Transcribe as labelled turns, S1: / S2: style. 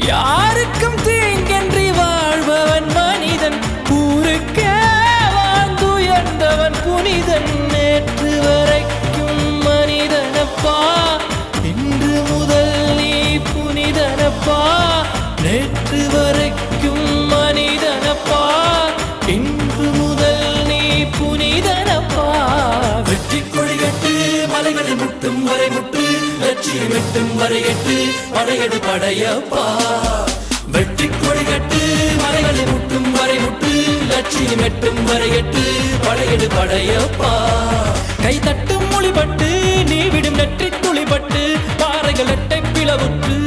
S1: யாருக்கும் தீங்கன்றி வாழ்பவன் மனிதன், ஊருக்கே வாழ்ந்துயர்ந்தவன் புனிதன். நேற்று வரைக்கும் மனிதனப்பா, இன்று முதல் நீ புனிதனப்பா. நேற்று வரைக்கும் மனிதனப்பா, இன்று முதல் நீ புனிதனப்பா. வெற்றி கொடிகட்டு மலைகளை முட்டும் வரை முட்டு, லட்சியம் எட்டும் வரை எட்டு, படையெடு படையப்பா. வெற்றி கொடிகட்டு மலைகளை முட்டும் வரை முட்டு, லட்சியம் எட்டும் வரை எட்டு, படையெடு படையப்பா. கை தட்டும் மொழிபட்டு நீ விடும் நெற்றி துளிபட்டு, பாறைகள் எட்டை பிளவுற்று